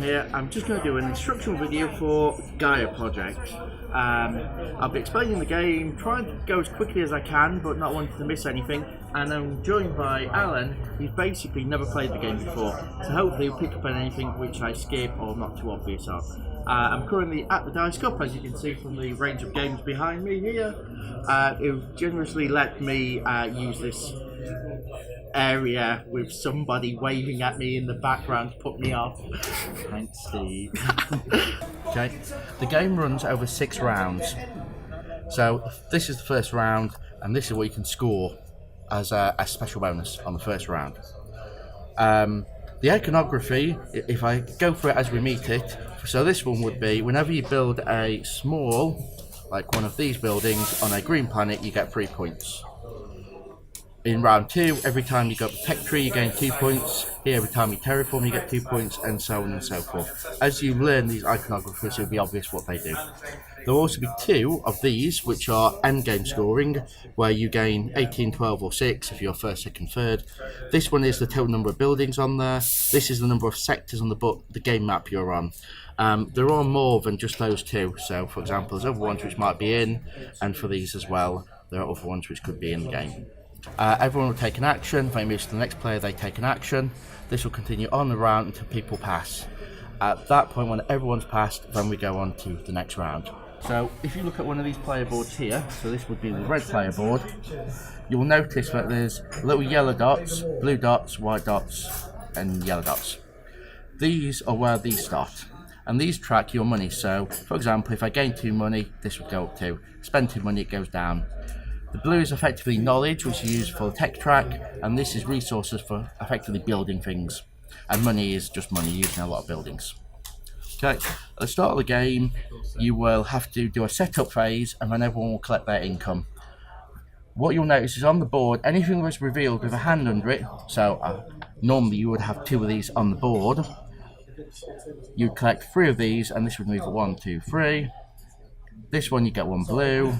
here. I'm just going to do an instructional video for Gaia Project. I'll be explaining the game, trying to go as quickly as I can, but not wanting to miss anything. And I'm joined by Alan, who's basically never played the game before, so hopefully he'll pick up on anything which I skip or not too obvious of. I'm currently at the Dice Cup, as you can see from the range of games behind me here. Who've generously let me use this area with somebody waving at me in the background to put me off. Thanks, Steve. Okay, the game runs over 6 rounds. So this is the first round, and this is what you can score as a special bonus on the first round. The iconography, if I go through it as we meet it, so this one would be whenever you build a small, like one of these buildings on a green planet, you get 3 points. In round 2, every time you go up the tech tree, you gain 2 points. Here, every time you terraform, you get 2 points, and so on and so forth. As you learn these iconographies, it'll be obvious what they do. There will also be 2 of these, which are endgame scoring, where you gain 18, 12, or 6 if you're first, second, third. This one is the total number of buildings on there. This is the number of sectors on the game map you're on. There are more than just those 2. So, for example, there's other ones which might be in, and for these as well, there are other ones which could be in the game. Everyone will take an action. If they move to the next player, they take an action. This will continue on the round until people pass. At that point, when everyone's passed, then we go on to the next round. So if you look at one of these player boards here, so this would be the red player board, you'll notice that there's little yellow dots, blue dots, white dots, and yellow dots. These are where these start, and these track your money. So, for example, if I gain 2 money, this would go up 2. Spend 2 money, it goes down. The blue is effectively knowledge, which is used for the tech track, and this is resources for effectively building things. And money is just money, using a lot of buildings. Okay, at the start of the game, you will have to do a setup phase, and then everyone will collect their income. What you'll notice is on the board, anything that's revealed with a hand under it, so normally you would have 2 of these on the board, you'd collect 3 of these, and this would move at 1, 2, 3. This one you get 1 blue.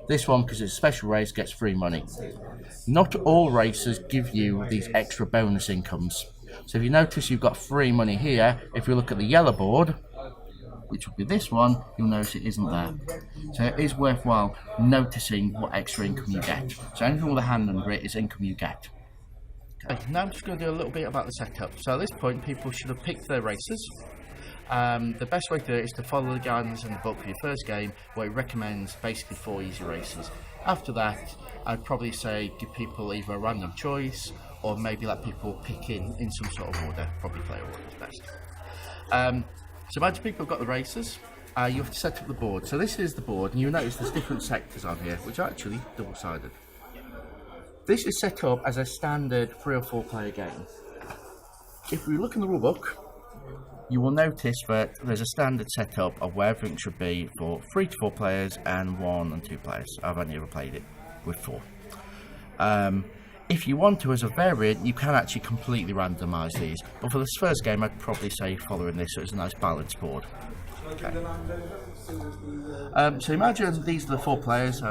This one, because it's a special race, gets 3 money. Not all races give you these extra bonus incomes. So if you notice you've got 3 money here, if you look at the yellow board, which would be this one, you'll notice it isn't there. So it is worthwhile noticing what extra income you get. So anything with a hand under it is income you get. Okay, now I'm just going to do a little bit about the setup. So at this point, people should have picked their races. The best way to do it is to follow the guidance in the book for your first game, where it recommends basically 4 easy races. After that, I'd probably say give people either a random choice, or maybe let people pick in some sort of order. Probably player order is best. So imagine people have got the races, you have to set up the board. So this is the board, and you'll notice there's different sectors on here, which are actually double-sided. This is set up as a standard 3 or 4 player game. If we look in the rulebook, you will notice that there's a standard setup of where everything should be for 3 to 4 players and 1 and 2 players. I've only ever played it with 4. If you want to, as a variant, you can actually completely randomise these. But for this first game, I'd probably say following this, so it's a nice balanced board. Okay. So imagine these are the 4 players.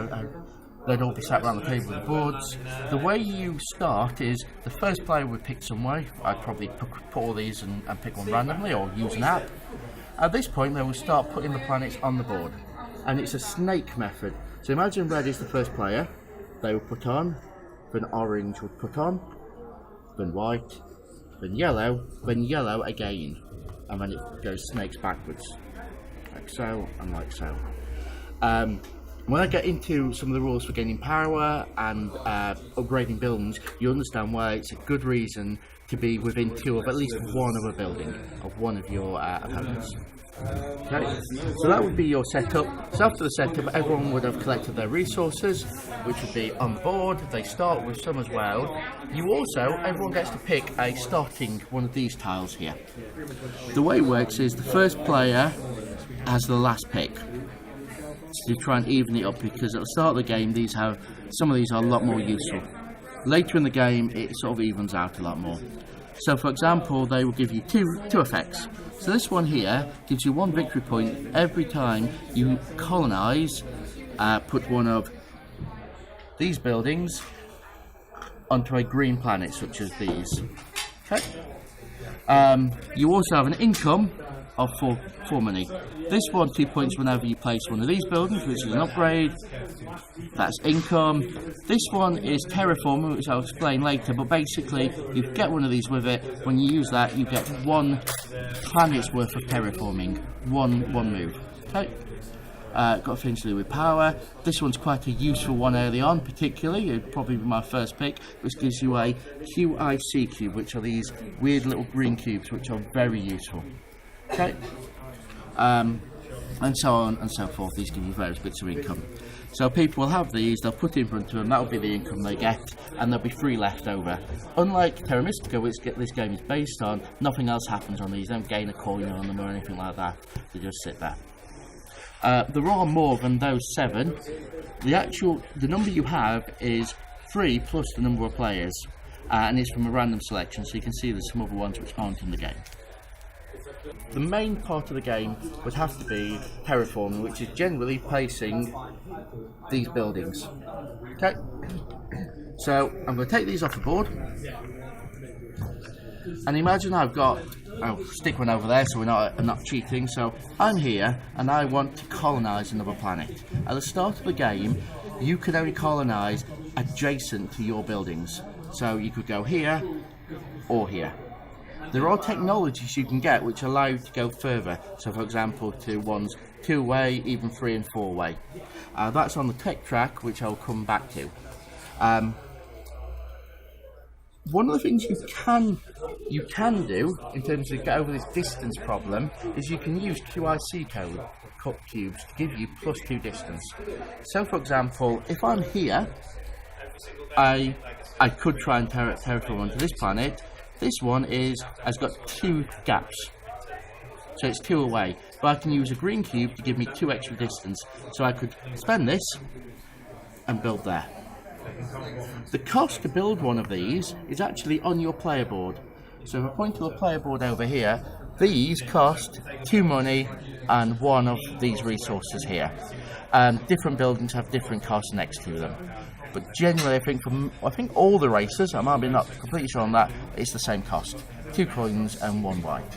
They'd all be sat around the table with the boards. The way you start is the first player would pick some way. I'd probably put all these and pick one randomly, or use an app. At this point, they will start putting the planets on the board, and it's a snake method. So imagine red is the first player. They will put on, then orange would put on, then white, then yellow again, and then it goes snakes backwards, like so and like so. When I get into some of the rules for gaining power and upgrading buildings, you understand why it's a good reason to be within 2 of at least 1 of a building of one of your opponents. Okay, so that would be your setup. So after the setup, everyone would have collected their resources, which would be on the board. They start with some as well. Everyone gets to pick a starting one of these tiles here. The way it works is the first player has the last pick. To try and even it up, because at the start of the game some of these are a lot more useful. Later in the game it sort of evens out a lot more. So for example, they will give you two effects. So this one here gives you 1 victory point every time you colonise, put one of these buildings onto a green planet such as these. Okay. You also have an income of 4 money. This one, 2 points whenever you place one of these buildings, which is an upgrade. That's income. This one is terraforming, which I'll explain later, but basically you get one of these with it. When you use that, you get 1 planet's worth of terraforming, one move. Okay. Got things to do with power. This one's quite a useful one early on, particularly. It'd probably be my first pick, which gives you a QIC cube, which are these weird little green cubes, which are very useful. Okay. And so on and so forth. These give you various bits of income. So people will have these, they'll put it in front of them, that'll be the income they get, and there'll be 3 left over. Unlike Terra Mystica, which this game is based on, nothing else happens on these. You don't gain a coin on them or anything like that. They just sit there. There are more than those 7. The number you have is 3 plus the number of players, and it's from a random selection, so you can see there's some other ones which aren't in the game. The main part of the game would have to be terraforming, which is generally placing these buildings. Okay, so I'm going to take these off the board, and imagine I'll stick one over there so I'm not cheating. So I'm here and I want to colonise another planet. At the start of the game, you can only colonise adjacent to your buildings. So you could go here or here. There are technologies you can get which allow you to go further. So for example, to one's 2-way, even 3 and 4-way. That's on the tech track, which I'll come back to. One of the things you can do in terms of get over this distance problem is you can use QIC cubes to give you +2 distance. So for example, if I'm here, I could try and terraform onto this planet. This one has got 2 gaps, so it's 2 away, but I can use a green cube to give me 2 extra distance, so I could spend this and build there. The cost to build one of these is actually on your player board. So if I point to the player board over here, these cost 2 money and 1 of these resources here. Different buildings have different costs next to them. But generally, I think all the races, I might be not completely sure on that, it's the same cost. 2 coins and 1 white.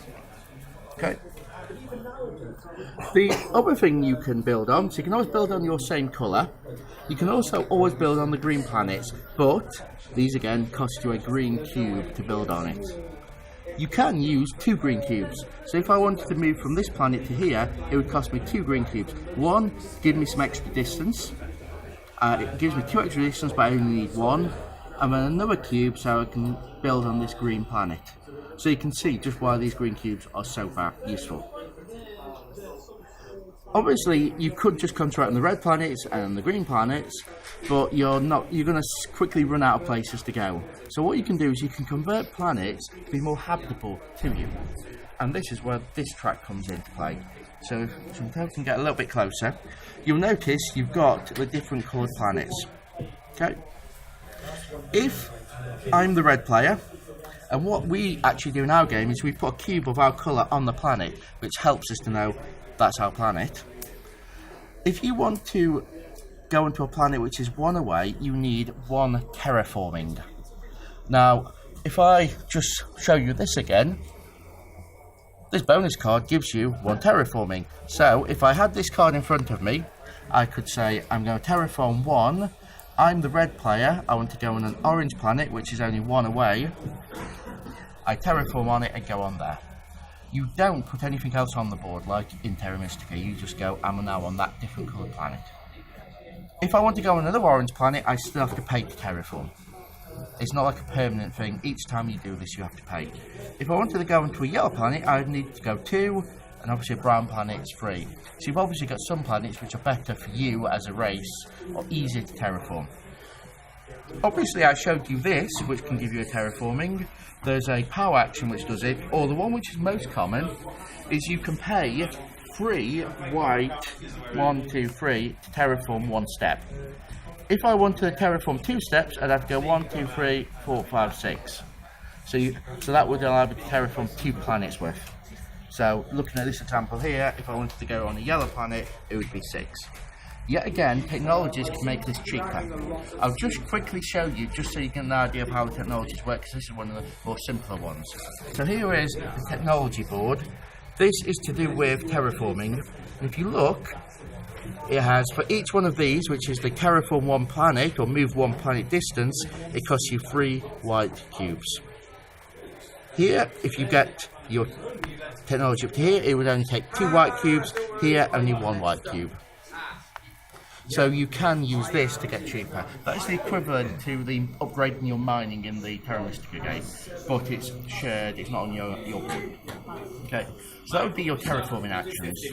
Okay. The other thing you can build on, so you can always build on your same colour. You can also always build on the green planets, but these again cost you a green cube to build on it. You can use 2 green cubes. So if I wanted to move from this planet to here, it would cost me 2 green cubes. One, give me some extra distance. It gives me 2 extra distance, but I only need 1. And then another cube so I can build on this green planet. So you can see just why these green cubes are so useful. Obviously, you could just concentrate on the red planets and the green planets, but you're going to quickly run out of places to go. So what you can do is you can convert planets to be more habitable to you. And this is where this track comes into play. So if we can get a little bit closer, you'll notice you've got the different coloured planets. Okay. If I'm the red player, and what we actually do in our game is we put a cube of our colour on the planet, which helps us to know that's our planet. If you want to go into a planet which is 1 away, you need 1 terraforming. Now, if I just show you this again, this bonus card gives you 1 terraforming. So if I had this card in front of me, I could say I'm going to terraform 1. I'm the red player. I want to go on an orange planet, which is only 1 away. I terraform on it and go on there. You don't put anything else on the board like in Terra Mystica. You just go, I'm now on that different coloured planet. If I want to go on another orange planet, I still have to pay to terraform. It's not like a permanent thing. Each time you do this, you have to pay. If I wanted to go into a yellow planet, I would need to go 2, and obviously a brown planet is free. So you've obviously got some planets which are better for you as a race, or easier to terraform. Obviously I showed you this, which can give you a terraforming. There's a power action which does it, or the one which is most common, is you can pay 3 white, 1, 2, 3, to terraform 1 step. If I wanted to terraform 2 steps, I'd have to go 1, 2, 3, 4, 5, 6. So that would allow me to terraform 2 planets worth. So looking at this example here, if I wanted to go on a yellow planet, it would be 6. Yet again, technologies can make this cheaper. I'll just quickly show you, just so you get an idea of how the technologies work, because this is one of the more simpler ones. So here is the technology board. This is to do with terraforming. And if you look, it has, for each one of these, which is the terraform one planet, or move one planet distance, it costs you 3 white cubes. Here, if you get your technology up to here, it would only take 2 white cubes. Here, only 1 white cube. So you can use this to get cheaper. That's the equivalent to the upgrading your mining in the Terra Mystica game, but it's shared, it's not on your board. Okay, so that would be your terraforming actions.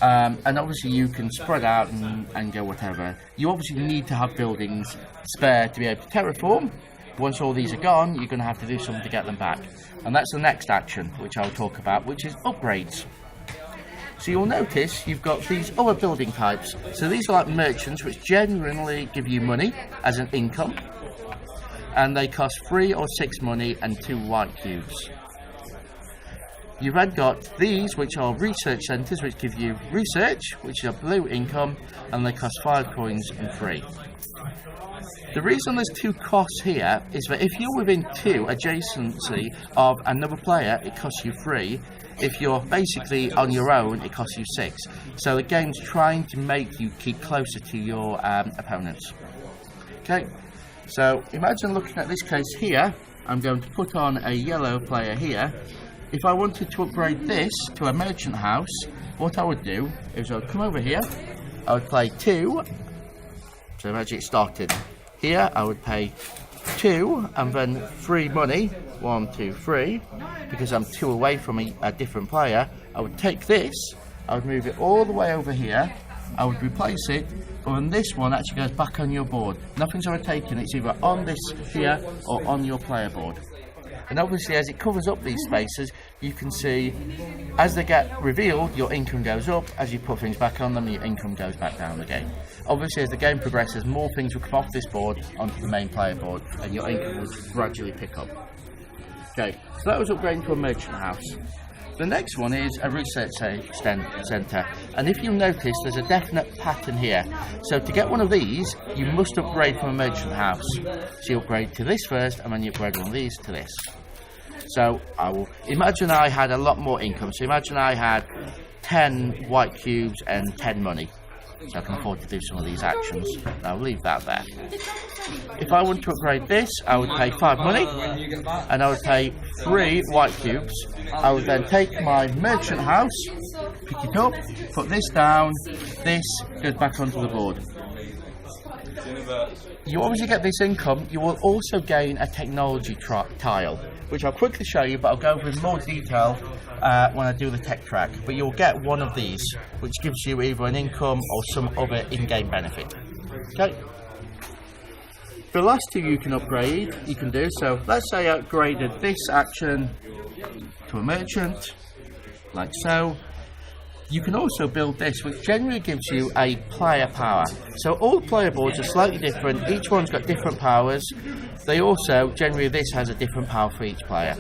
And obviously you can spread out and go whatever. You obviously need to have buildings spare to be able to terraform. Once all these are gone, you're going to have to do something to get them back. And that's the next action, which I'll talk about, which is upgrades. So you'll notice you've got these other building types. So these are like merchants, which genuinely give you money as an income. And they cost 3 or 6 money and 2 white cubes. You've then got these, which are research centres, which give you research, which is a blue income, and they cost 5 coins and 3. The reason there's 2 costs here is that if you're within 2 adjacency of another player, it costs you 3. If you're basically on your own, it costs you 6. So the game's trying to make you keep closer to your opponents. Okay, so imagine looking at this case here. I'm going to put on a yellow player here. If I wanted to upgrade this to a merchant house, what I would do is I would come over here, I would play 2. So imagine it started here, I would pay 2 and then 3 money, 1, 2, 3, because I'm 2 away from a different player. I would take this, I would move it all the way over here, I would replace it, but then this one actually goes back on your board. Nothing's ever taken, it's either on this here or on your player board. And obviously as it covers up these spaces, you can see as they get revealed, your income goes up. As you put things back on them, your income goes back down again. Obviously as the game progresses, more things will come off this board onto the main player board, and your income will gradually pick up. Okay, so that was upgrading to a merchant house. The next one is a research centre, and if you notice there's a definite pattern here. So to get one of these, you must upgrade from a merchant house. So you upgrade to this first, and then you upgrade one of these to this. So I will imagine I had a lot more income. So imagine I had 10 white cubes and 10 money. So I can afford to do some of these actions. I'll leave that there. If I want to upgrade this, I would pay 5 money, and I would pay 3 white cubes. I would then take my merchant house, pick it up, put this down, this goes back onto the board. You obviously get this income. You will also gain a technology tile, which I'll quickly show you, but I'll go over in more detail when I do the tech track. But you'll get one of these, which gives you either an income or some other in-game benefit. Okay. The last 2 you can upgrade, you can do. So let's say I upgraded this action to a merchant, like so. You can also build this, which generally gives you a player power. So all the player boards are slightly different. Each one's got different powers. They also, generally this has a different power for each player.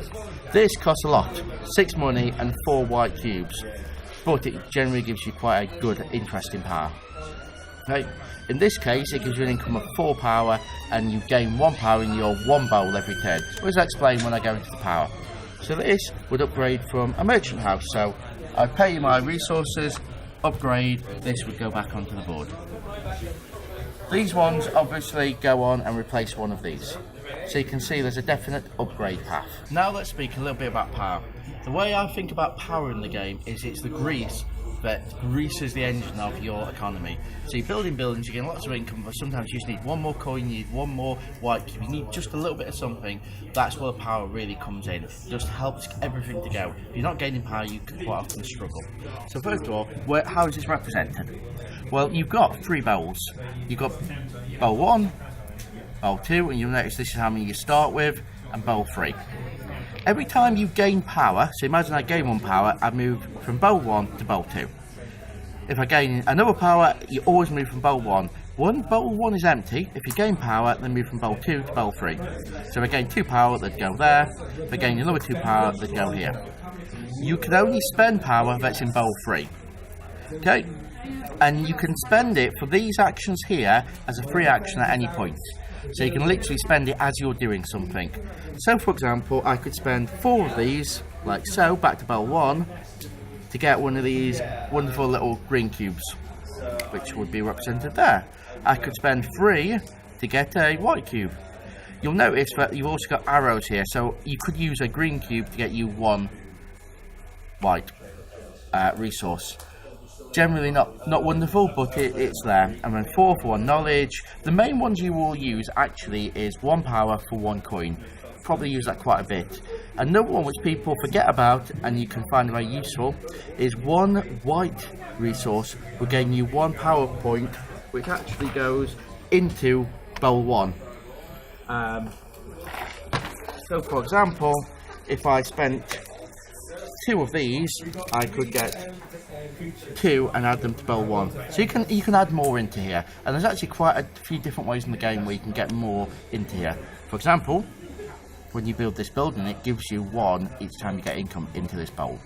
This costs a lot, 6 money and 4 white cubes. But it generally gives you quite a good, interesting power. Okay. In this case, it gives you an income of 4 power, and you gain 1 power in your 1 bowl every turn. Which I'll explain when I go into the power. So this would upgrade from a merchant house. So I'd pay my resources, upgrade, this would go back onto the board. These ones obviously go on and replace one of these. So you can see there's a definite upgrade path. Now let's speak a little bit about power. The way I think about power in the game is it's the grease that greases the engine of your economy. So you're building buildings, you're getting lots of income, but sometimes you just need 1 more coin, you need 1 more white cube, you need just a little bit of something. That's where the power really comes in. It just helps everything to go. If you're not gaining power, you can quite often struggle. So first of all, how is this represented? Well, you've got 3 bowls. You've got bowl 1, bowl 2, and you'll notice this is how many you start with, and bowl 3. Every time you gain power, so imagine I gain 1 power, I move from bowl 1 to bowl 2. If I gain another power, you always move from bowl 1. When bowl 1 is empty, if you gain power, then move from bowl 2 to bowl 3. So if I gain 2 power, they'd go there. If I gain another 2 power, they'd go here. You can only spend power that's in bowl 3. Okay, and you can spend it for these actions here as a free action at any point. So you can literally spend it as you're doing something. So for example, I could spend 4 of these, like so, back to bell 1, to get one of these wonderful little green cubes, which would be represented there. I could spend 3 to get a white cube. You'll notice that you've also got arrows here, so you could use a green cube to get you 1 white resource. Generally not wonderful, but it's there. And then 4 for 1 knowledge. The main ones you will use actually is 1 power for 1 coin. Probably use that quite a bit. Another one which people forget about and you can find very useful is 1 white resource will gain you 1 power point, which actually goes into bell 1. So for example, if I spent 2 of these, I could get 2 and add them to bell 1. So you can add more into here, and there's actually quite a few different ways in the game where you can get more into here. For example, when you build this building, it gives you 1 each time you get income into this bowl.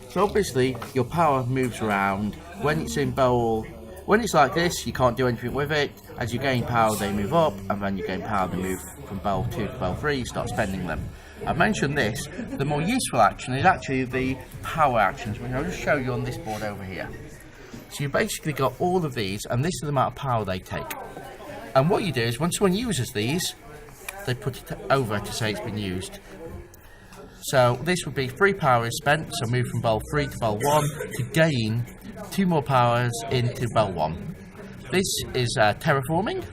So obviously your power moves around. When it's in bowl, when it's like this, you can't do anything with it. As you gain power, they move up, and then you gain power, they move from bell 2 to bell 3, you start spending them. I've mentioned this, the more useful action is actually the power actions, which I'll just show you on this board over here. So you've basically got all of these, and this is the amount of power they take. And what you do is, when someone uses these, they put it over to say it's been used. So this would be 3 power is spent, so move from bell 3 to bell 1 to gain 2 more powers into bell 1. This is terraforming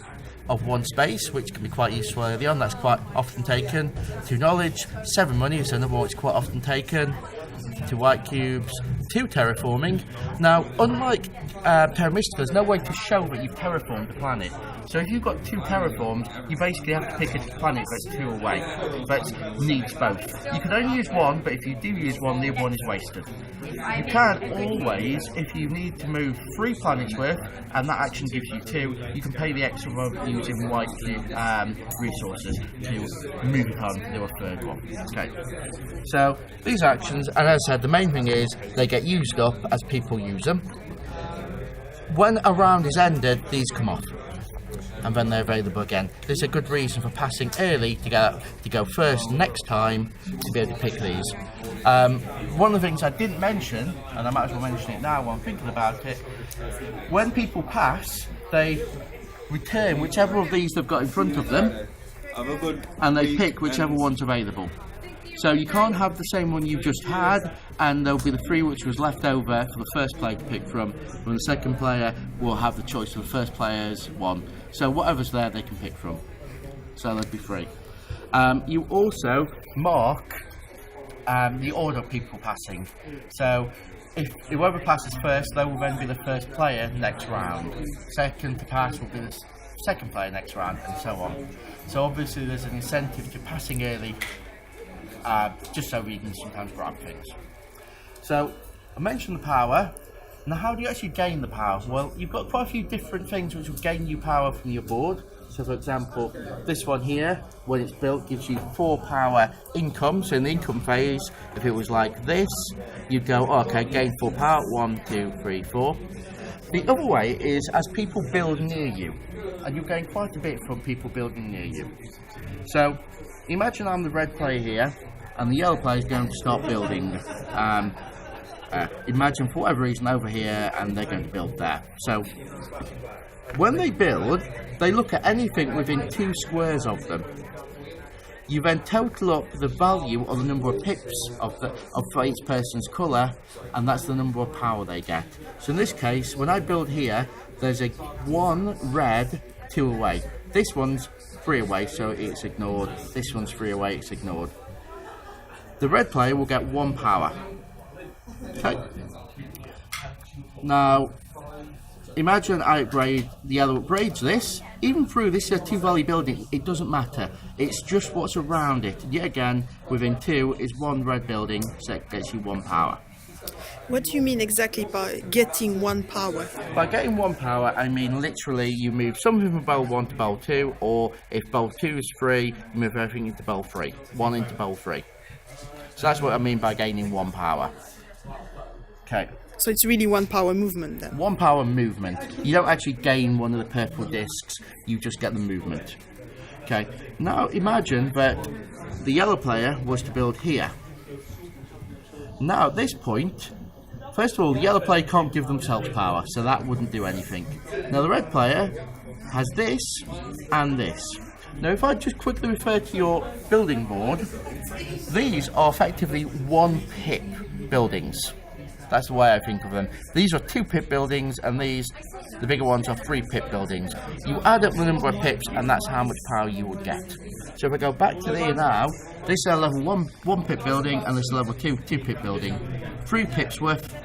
of 1 space, which can be quite useful early on. That's quite often taken. 2 knowledge, 7 money is another one which is quite often taken. 2 white cubes, 2 terraforming. Now, unlike Terra Mystica, there's no way to show that you've terraformed the planet. So if you've got 2 terraformed, you basically have to pick a planet that's 2 away, that needs both. You can only use 1, but if you do use 1, the other one is wasted. You can always, if you need to move 3 planets worth, and that action gives you 2, you can pay the extra of using white cube resources to move it on to do a 3rd one. Okay. So these actions, and as I said, the main thing is they get used up as people use them. When a round is ended, these come off, and then they're available again. There's a good reason for passing early to go first next time to be able to pick these. One of the things I didn't mention, and I might as well mention it now while I'm thinking about it, when people pass, they return whichever of these they've got in front of them, and they pick whichever one's available. So you can't have the same one you've just had, and there'll be the 3 which was left over for the first player to pick from, when the second player will have the choice of the first player's one. So whatever's there they can pick from. So there'll be 3. You also mark the order of people passing. So if whoever passes first, they will then be the first player next round. Second to pass will be the second player next round, and so on. So obviously there's an incentive to passing early, just so we can sometimes grab things. So I mentioned the power. Now how do you actually gain the power? Well, you've got quite a few different things which will gain you power from your board. So for example, this one here, when it's built, gives you 4 power income. So in the income phase, if it was like this, you'd go, oh, okay, gain 4 power, 1, 2, 3, 4. The other way is as people build near you, and you gain quite a bit from people building near you. So imagine I'm the red player here, and the yellow player is going to start building. Imagine for whatever reason over here, and they're going to build there. So when they build, they look at anything within 2 squares of them. You then total up the value of the number of pips of each person's colour, and that's the number of power they get. So in this case, when I build here, there's a 1 red, 2 away. This one's 3 away, so it's ignored. This one's 3 away, it's ignored. The red player will get 1 power. Okay. Now, imagine I upgrade, the yellow upgrades this. Even through this 2 value building, it doesn't matter. It's just what's around it. Yet again, within 2 is 1 red building, so it gets you 1 power. What do you mean exactly by getting 1 power? By getting 1 power, I mean literally you move something from bell 1 to bell 2, or if bell 2 is 3, you move everything into bell 3. 1 into bell 3. So that's what I mean by gaining 1 power. Okay. So it's really 1 power movement then. 1 power movement. You don't actually gain one of the purple discs, you just get the movement. Okay, now imagine that the yellow player was to build here. Now at this point, first of all, the yellow player can't give themselves power, so that wouldn't do anything. Now the red player has this and this. Now if I just quickly refer to your building board, these are effectively 1 pip buildings. That's the way I think of them. These are 2 pip buildings, and these, the bigger ones, are 3 pip buildings. You add up the number of pips, and that's how much power you would get. So if I go back to there now, this is a level 1 pip building, and this is a level 2 pip building. 3 pips worth.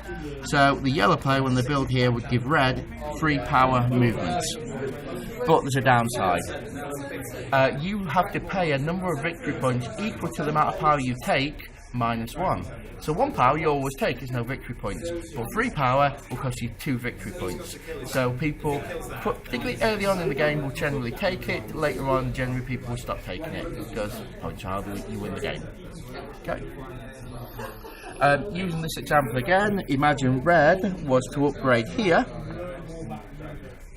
So the yellow player, when they build here, would give red 3 power movements. But there's a downside. You have to pay a number of victory points equal to the amount of power you take minus 1. So 1 power you always take is no victory points, but 3 power will cost you 2 victory points. So people, particularly early on in the game, will generally take it. Later on, generally people will stop taking it because points are harder, you win the game. Okay. Using this example again, imagine red was to upgrade here.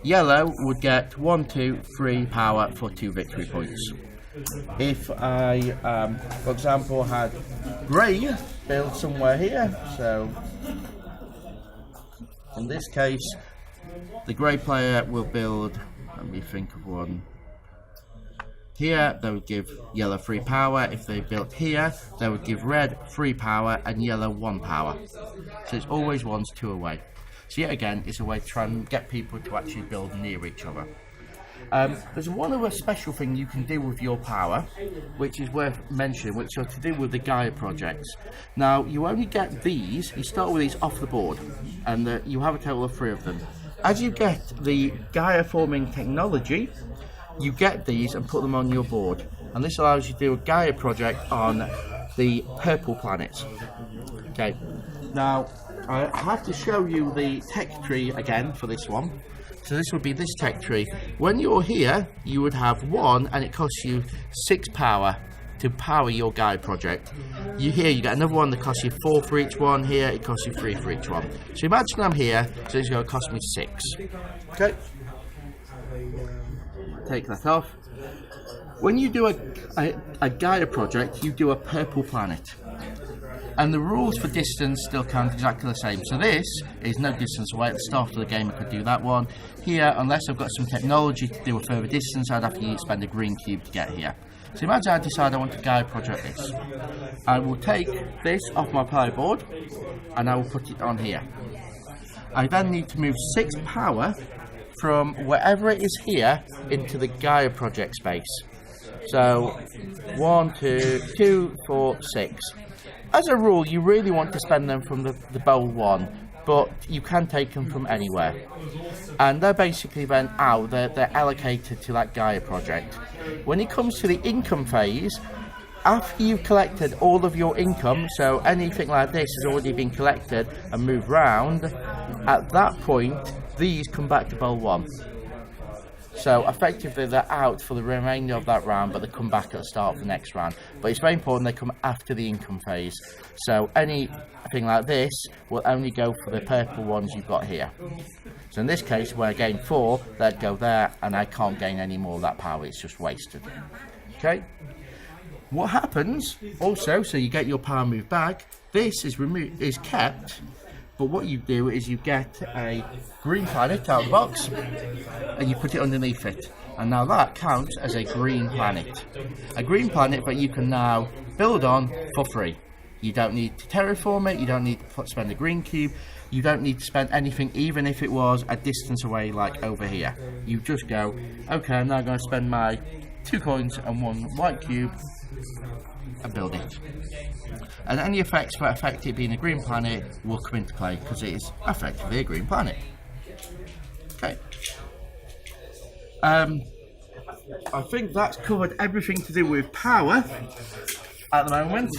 Yellow would get 1, 2, 3 power for 2 victory points. If I, for example, had grey build somewhere here, so in this case, the grey player will build, let me think of one, here, they would give yellow 3 power. If they built here, they would give red 3 power and yellow 1 power. So it's always 1s 2 away. So yet again, it's a way to try and get people to actually build near each other. There's one other special thing you can do with your power, which is worth mentioning, which are to do with the Gaia projects. Now, you only get these, you start with these off the board, and you have a total of 3 of them. As you get the Gaia forming technology, you get these and put them on your board. And this allows you to do a Gaia project on the purple planets. Okay, now I have to show you the tech tree again for this one. So this would be this tech tree. When you're here, you would have 1, and it costs you 6 power to power your Gaia project. You get another one that costs you 4 for each one. Here it costs you 3 for each one. So imagine I'm here, so it's going to cost me 6. Okay. Take that off. When you do a Gaia project, you do a purple planet. And the rules for distance still count exactly the same. So this is no distance away. At the start of the game I could do that one. Here, unless I've got some technology to do a further distance, I'd have to spend a green cube to get here. So imagine I decide I want to Gaia project this. I will take this off my player board and I will put it on here. I then need to move 6 power from wherever it is here into the Gaia project space. So 1, 2, 4, 6. As a rule, you really want to spend them from the bowl 1, but you can take them from anywhere. And they're basically then out, they're allocated to that Gaia project. When it comes to the income phase, after you've collected all of your income, so anything like this has already been collected and moved round, at that point, these come back to bowl 1. So effectively they're out for the remainder of that round, but they come back at the start of the next round. But it's very important they come after the income phase. So anything like this will only go for the purple ones you've got here. So in this case, where I gain 4, they'd go there, and I can't gain any more of that power, it's just wasted. Okay? What happens also, so you get your power moved back, this is kept. But what you do is you get a green planet out of the box and you put it underneath it. And now that counts as a green planet. A green planet that you can now build on for free. You don't need to terraform it, you don't need to spend a green cube, you don't need to spend anything even if it was a distance away like over here. You just go, okay, I'm now going to spend my 2 coins and 1 white cube and build it. And any effects that affect it being a green planet will come into play because it is effectively a green planet. Okay. I think that's covered everything to do with power at the moment.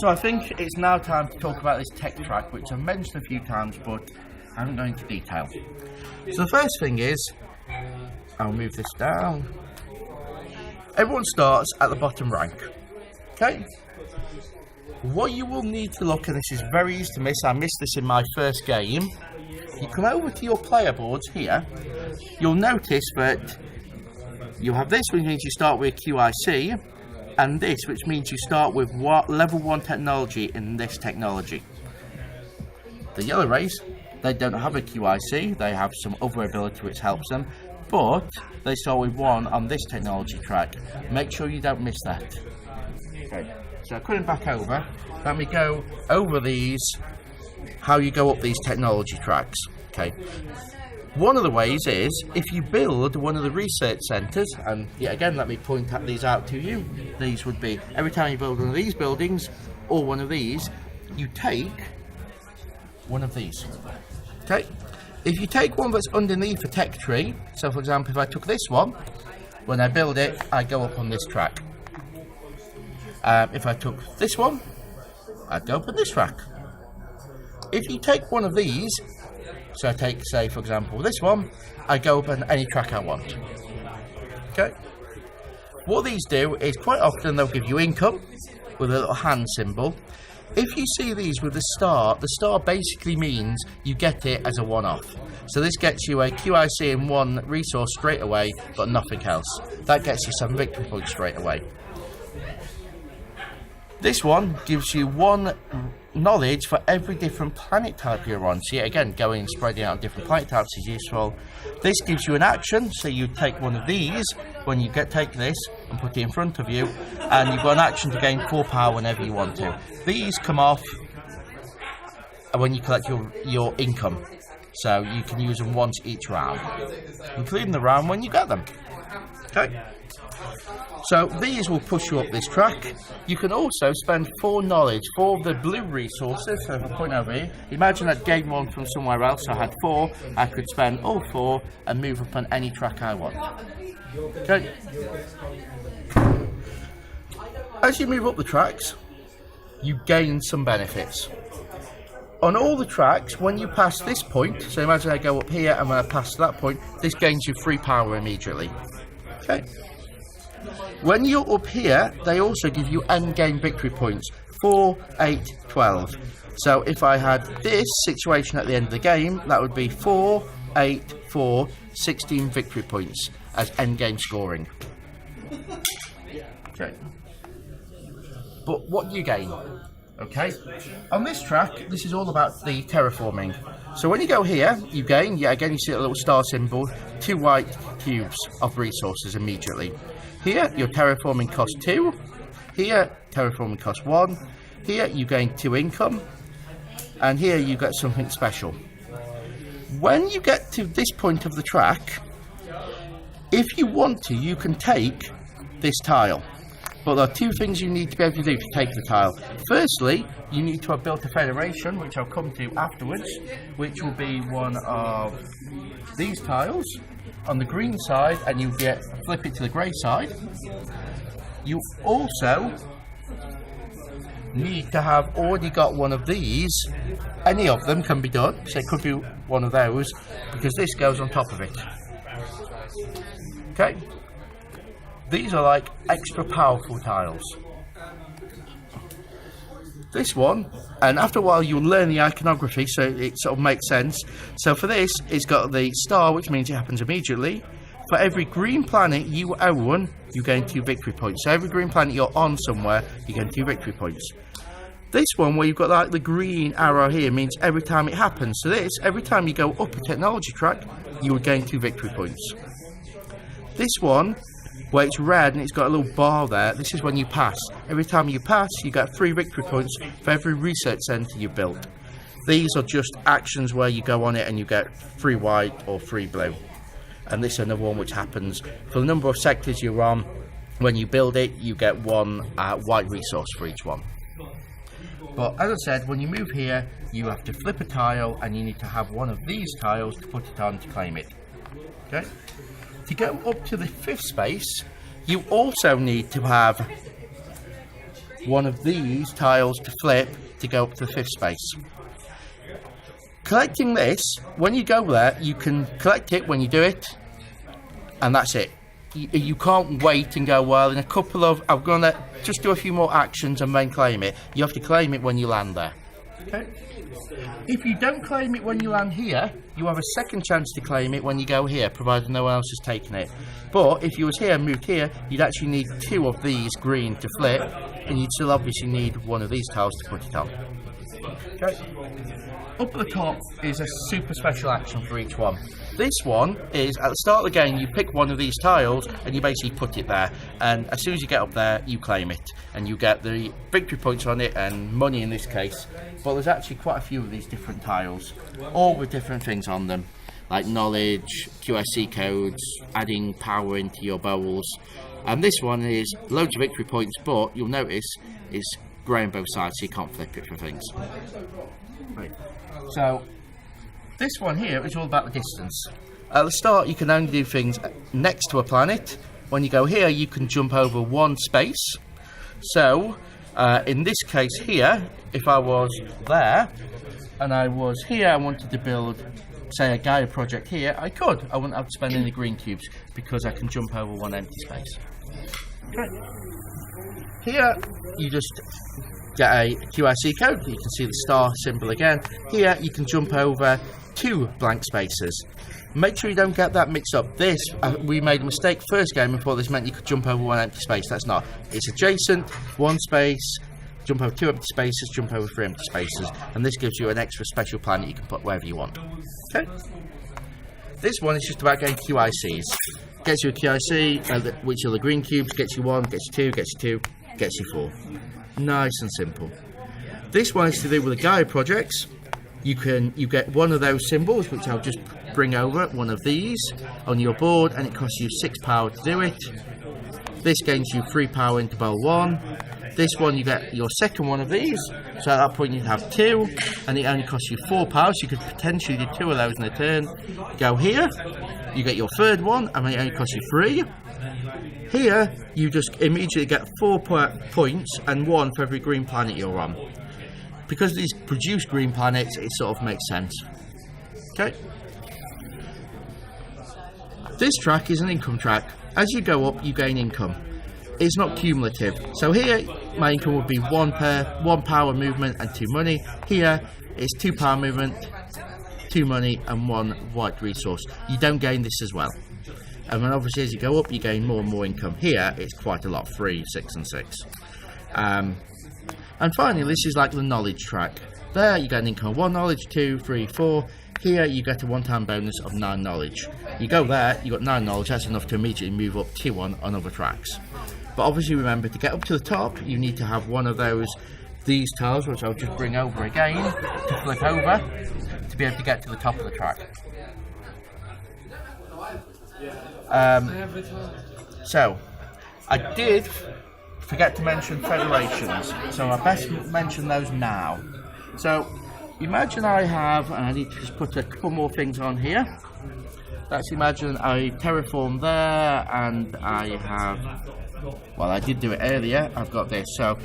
So I think it's now time to talk about this tech track, which I've mentioned a few times, but I haven't gone into detail. So the first thing is, I'll move this down. Everyone starts at the bottom rank. Okay? what you will need to look, and this is very easy to miss, I missed this in my first game. You come over to your player boards here, you'll notice that you have this, which means you start with QIC, and this, which means you start with level 1 technology in this technology. The yellow rays, they don't have a QIC, they have some other ability which helps them, but they start with 1 on this technology track. Make sure you don't miss that. Okay, so coming back over, let me go over these, how you go up these technology tracks. Okay. One of the ways is, if you build one of the research centres, and yet again let me point these out to you, these would be, every time you build one of these buildings, or one of these, you take one of these. Okay? If you take one that's underneath a tech tree, so for example if I took this one, when I build it, I go up on this track. If I took this one, I'd go up on this track. If you take one of these, so I take, say, for example, this one, I go up on any track I want. Okay? What these do is quite often they'll give you income with a little hand symbol. If you see these with the star basically means you get it as a one-off. So this gets you a QIC in 1 resource straight away, but nothing else. That gets you 7 victory points straight away. This one gives you 1 knowledge for every different planet type you're on. So again, going and spreading out on different planet types is useful. This gives you an action, so you take one of these when you take this and put it in front of you, and you've got an action to gain 4 power whenever you want to. These come off when you collect your income, so you can use them once each round, including the round when you get them. Okay. So these will push you up this track. You can also spend 4 knowledge, 4 of the blue resources. So if I point over here, imagine I'd gained 1 from somewhere else, so I had 4. I could spend all 4 and move up on any track I want. Okay. As you move up the tracks, you gain some benefits. On all the tracks, when you pass this point, so imagine I go up here and when I pass that point, this gains you 3 power immediately. Okay. When you're up here, they also give you end game victory points, 4, 8, 12. So if I had this situation at the end of the game, that would be 4, 8, 4, 16 victory points as end game scoring. Okay. But what do you gain? Okay. On this track, this is all about the terraforming. So when you go here, you gain, again you see a little star symbol, 2 white cubes of resources immediately. Here, your terraforming costs 2. Here, terraforming costs 1. Here, you gain 2 income. And here, you get something special. When you get to this point of the track, if you want to, you can take this tile. But there are 2 things you need to be able to do to take the tile. Firstly, you need to have built a federation, which I'll come to afterwards, which will be one of these tiles on the green side, and you flip it to the grey side. You also need to have already got one of these. Any of them can be done, so it could be one of those, because this goes on top of it. Okay? These are like extra powerful tiles. This one, and after a while you'll learn the iconography, so it sort of makes sense. So for this, it's got the star, which means it happens immediately. For every green planet you own, you gain 2 victory points. So every green planet you're on somewhere, you gain 2 victory points. This one, where you've got like the green arrow here, means every time it happens. So this, every time you go up a technology track, you will gain 2 victory points. This one, where it's red and it's got a little bar there, this is when you pass. Every time you pass, you get 3 victory points for every research centre you built. These are just actions where you go on it and you get 3 white or 3 blue. And this is another one which happens for the number of sectors you're on. When you build it, you get 1 white resource for each one. But as I said, when you move here, you have to flip a tile and you need to have one of these tiles to put it on to claim it. Okay? To go up to the 5th space, you also need to have one of these tiles to flip to go up to the 5th space. Collecting this, when you go there, you can collect it when you do it, and that's it. you can't wait and go, well, in a couple of, I'm going to just do a few more actions and then claim it. You have to claim it when you land there. Okay. If you don't claim it when you land here, you have a second chance to claim it when you go here, provided no one else has taken it. But if you was here and moved here, you'd actually need 2 of these green to flip, and you'd still obviously need 1 of these tiles to put it on. Okay. Up at the top is a super special action for each one. This one is, at the start of the game, you pick one of these tiles and you basically put it there, and as soon as you get up there, you claim it, and you get the victory points on it, and money in this case. But there's actually quite a few of these different tiles, all with different things on them, like knowledge, QSC codes, adding power into your bowls. And this one is loads of victory points, but you'll notice it's grey on both sides, so you can't flip it for things. Right. So this one here is all about the distance. At the start, you can only do things next to a planet. When you go here, you can jump over 1 space. So in this case here, if I was there and I was here, I wanted to build, say, a Gaia project here, I could. I wouldn't have to spend any green cubes because I can jump over 1 empty space. Okay. Here, you just get a QRC code. You can see the star symbol again. Here, you can jump over 2 blank spaces. Make sure you don't get that mixed up. This, we made a mistake first game and thought this meant you could jump over 1 empty space. That's not. It's adjacent, 1 space, jump over 2 empty spaces, jump over 3 empty spaces, and this gives you an extra special planet you can put wherever you want. Okay. This one is just about getting QICs. Gets you a QIC, which are the green cubes, gets you 1, gets you 2, gets you 2, gets you 4. Nice and simple. This one is to do with the Gaia projects. You get one of those symbols, which I'll just bring over, one of these, on your board, and it costs you 6 power to do it. This gains you 3 power into bowl 1. This one, you get your second one of these, so at that point you have 2, and it only costs you 4 power, so you could potentially do 2 of those in a turn. Go here, you get your third one, and it only costs you 3. Here, you just immediately get 4 points and 1 for every green planet you're on. Because these produce green planets, it sort of makes sense. Okay. This track is an income track. As you go up, you gain income. It's not cumulative. So here, my income would be 1 power movement and 2 money. Here, it's 2 power movement, 2 money, and 1 white resource. You don't gain this as well. And then obviously as you go up, you gain more and more income. Here, it's quite a lot, 3, 6, and 6. And finally, this is like the knowledge track. There, you get an income of 1 knowledge, 2, 3, 4. Here, you get a one-time bonus of 9 knowledge. You go there, you got 9 knowledge, that's enough to immediately move up Tier 1 on other tracks. But obviously remember, to get up to the top, you need to have one of these tiles, which I'll just bring over again, to flip over, to be able to get to the top of the track. So, I did forget to mention federations, so I best mention those now. So, imagine I have, and I need to just put a couple more things on here. Let's imagine I terraform there, and I have, well, I did do it earlier, I've got this. So,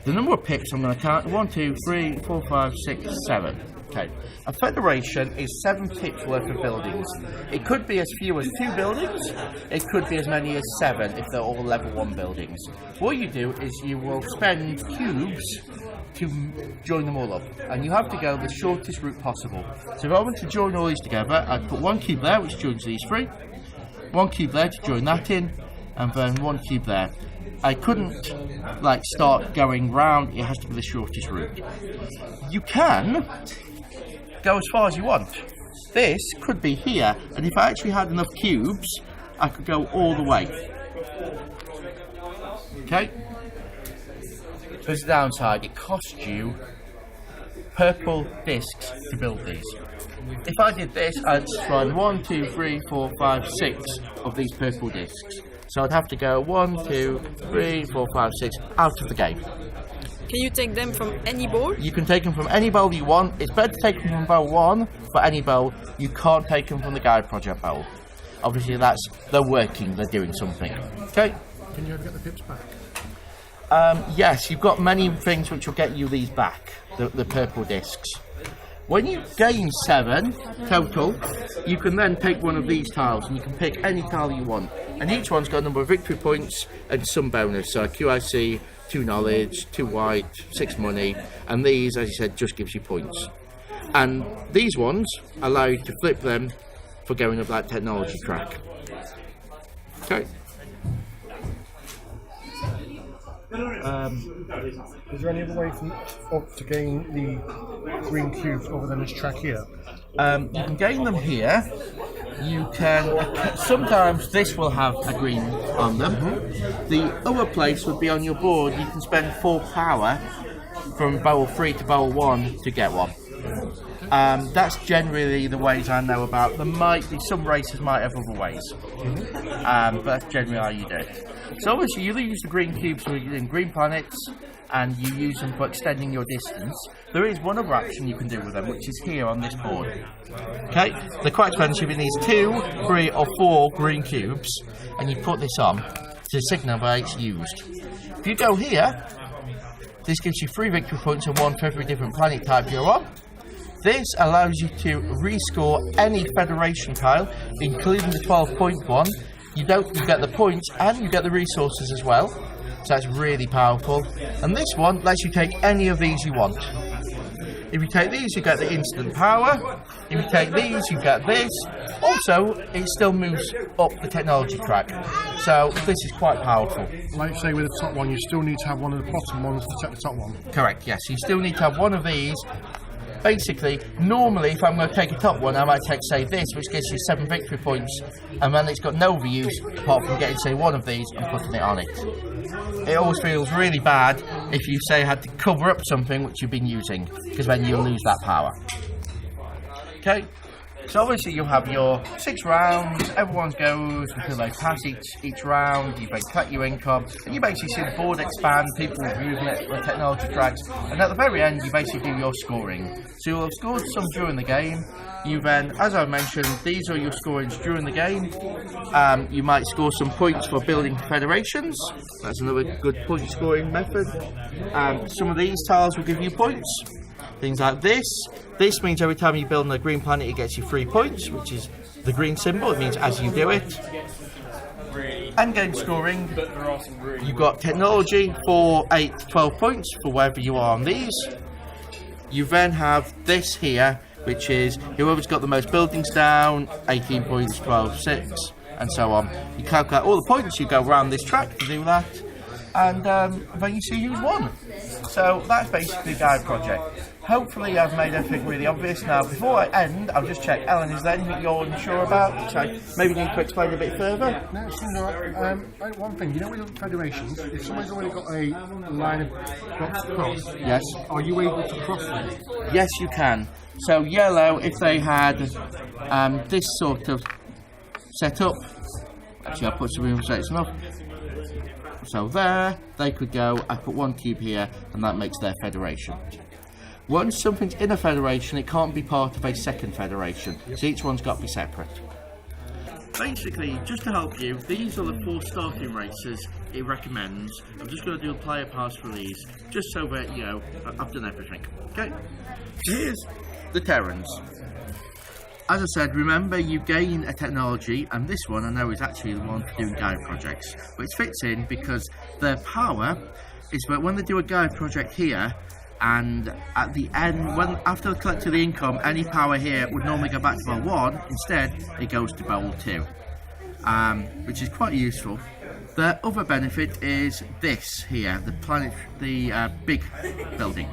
the number of pips I'm going to count, 1, 2, 3, 4, 5, 6, 7. Okay, a federation is 7 pips worth of buildings. It could be as few as 2 buildings, it could be as many as 7 if they're all level 1 buildings. What you do is you will spend cubes to join them all up, and you have to go the shortest route possible. So if I want to join all these together, I'd put 1 cube there, which joins these 3, 1 cube there to join that in, and then 1 cube there. I couldn't like start going round, it has to be the shortest route. You can go as far as you want. This could be here, and if I actually had enough cubes, I could go all the way. Okay? There's the downside, it costs you purple discs to build these. If I did this, I'd find 1, 2, 3, 4, 5, 6 of these purple discs. So I'd have to go 1, 2, 3, 4, 5, 6 out of the game. Can you take them from any bowl? You can take them from any bowl you want. It's better to take them from bowl 1 for any bowl. You can't take them from the Gaia Project bowl. Obviously they're working, they're doing something. Okay? Can you ever get the pips back? Yes, you've got many things which will get you these back, the purple discs. When you gain 7 total, you can then take one of these tiles, and you can pick any tile you want. And each one's got a number of victory points and some bonus. So QIC, 2 knowledge, 2 white, 6 money, and these, as you said, just gives you points. And these ones allow you to flip them for going up that technology track. Okay. Is there any other way to gain the green cubes other than this track here? You can gain them here. You can sometimes this will have a green on them. The other place would be on your board. You can spend 4 power from barrel 3 to barrel 1 to get one. That's generally the ways I know about. There might be some races might have other ways, but that's generally how you do it. So obviously you use the green cubes for doing green planets, and you use them for extending your distance. There is one other action you can do with them, which is here on this board. Okay, they're quite expensive. It needs 2, 3 or 4 green cubes, and you put this on to signal that it's used. If you go here, this gives you 3 victory points and 1 for every different planet type you're on. This allows you to rescore any Federation tile, including the 12-point one. You get the points and you get the resources as well, so that's really powerful. And this one lets you take any of these you want. If you take these, you get the instant power. If you take these, you get this. Also, it still moves up the technology track, so this is quite powerful. Like say with the top one, you still need to have one of the bottom ones to take the top one. Correct, yes. You still need to have one of these. Basically, normally if I'm going to take a top one, I might take, say, this, which gives you 7 victory points, and then it's got no overuse apart from getting, say, one of these and putting it on it. It always feels really bad if you, say, had to cover up something which you've been using, because then you'll lose that power. Okay, so obviously you'll have your 6 rounds, everyone goes until they pass each round, you cut your income, and you basically see the board expand, people using it with technology tracks, and at the very end you basically do your scoring. So you'll have scored some during the game. You then, as I mentioned, these are your scorings during the game. You might score some points for building federations. That's another good point scoring method. Some of these tiles will give you points. Things like this. This means every time you build on a green planet, it gets you 3 points, which is the green symbol. It means as you do it. End game scoring. You've got technology for 8 to 12 points for wherever you are on these. You then have this here, which is whoever's got the most buildings down, 18 points, 12, 6, and so on. You calculate all the points, you go around this track to do that, and then you see who's won. So that's basically the Gaia Project. Hopefully I've made everything really obvious. Now before I end, I'll just check, Alan, is there anything you're unsure about, which I maybe need to explain a bit further? No, it seems alright. One thing, you know with federations, if someone's already got a line of dots to cross, yes, are you able to cross them? Yes, you can. So yellow, if they had this sort of setup, actually I'll put some room so it's enough. So there, they could go, I put 1 cube here, and that makes their federation. Once something's in a federation, it can't be part of a second federation, so each one's got to be separate. Basically, just to help you, these are the 4 starting races it recommends. I'm just going to do a player pass for these, just so that, you know, I've done everything. Okay, so here's the Terrans. As I said, remember you gain a technology, and this one I know is actually the one for doing Gaia projects, but it fits in because their power is that when they do a Gaia project here, and at the end, after they collect the income, any power here would normally go back to bowl 1. Instead, it goes to bowl 2, which is quite useful. The other benefit is this here, the big building.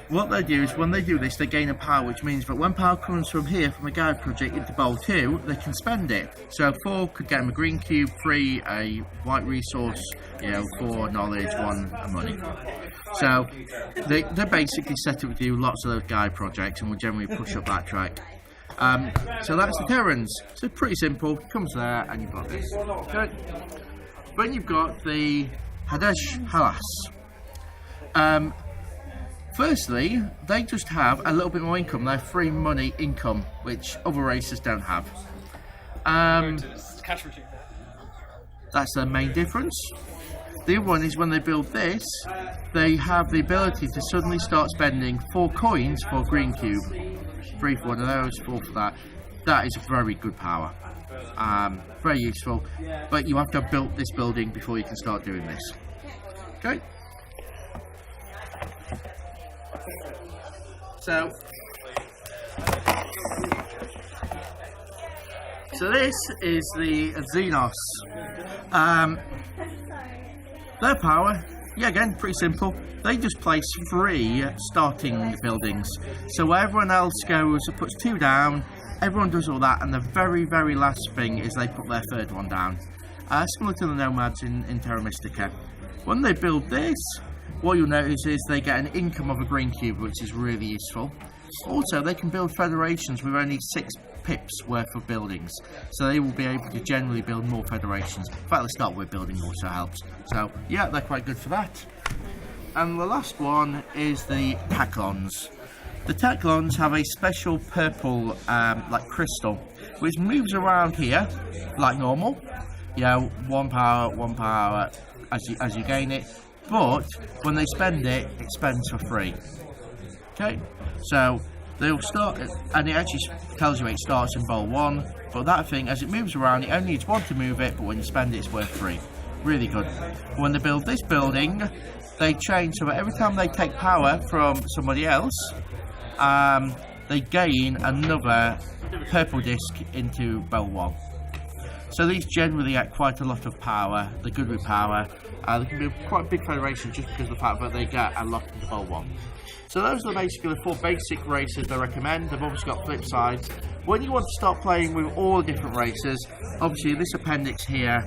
What they do is when they do this, they gain a power, which means that when power comes from here, from the Gaia project into bowl 2, they can spend it. So 4 could get them a green cube, 3 a white resource, 4 knowledge, 1 money. So they're basically set up to do lots of those Gaia projects, and will generally push up that track. So that's the Terrans. So pretty simple. Comes there, and you've got this. Good. Then you've got the Hadesh Halas. Firstly, they just have a little bit more income. They're free money income, which other races don't have. That's their main difference. The other one is when they build this, they have the ability to suddenly start spending 4 coins for a green cube. 3 for one of those, 4 for that. That is very good power. Very useful, but you have to have built this building before you can start doing this. Okay. So this is the Xenos. Their power, yeah, again, pretty simple. They just place 3 starting buildings. So where everyone else goes, puts 2 down, everyone does all that, and the very, very last thing is they put their 3rd one down. Similar to the Nomads in Terra Mystica. When they build this, what you'll notice is they get an income of a green cube, which is really useful. Also, they can build federations with only 6 pips worth of buildings, so they will be able to generally build more federations. In fact, the start with building also helps. So yeah, they're quite good for that. And the last one is the Taclons. The Taclons have a special purple like crystal, which moves around here like normal. Yeah, 1 power as you gain it. But when they spend it, it spends for free. Okay, so they'll start, and it actually tells you it starts in bowl 1. But that thing, as it moves around, it only needs 1 to move it. But when you spend it, it's worth 3. Really good. When they build this building, they change so that every time they take power from somebody else, they gain another purple disc into bowl 1. So these generally get quite a lot of power. They're good with power. They can be quite a big federation just because of the fact that they get a lot into bowl 1. So those are basically the 4 basic races they recommend. They've obviously got flip sides. When you want to start playing with all the different races, obviously this appendix here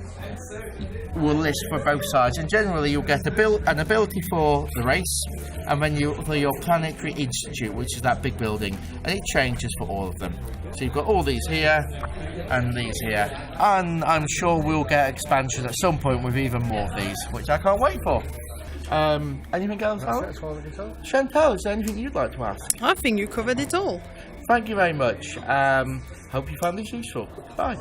will list for both sides, and generally you'll get an ability for the race, and then for your planetary institute, which is that big building, and it changes for all of them. So you've got all these here and these here, and I'm sure we'll get expansions at some point with even more of these, which I can't wait for. Anything else? Chantal, is there anything you'd like to ask? I think you covered it all. Thank you very much. Hope you found this useful. Bye.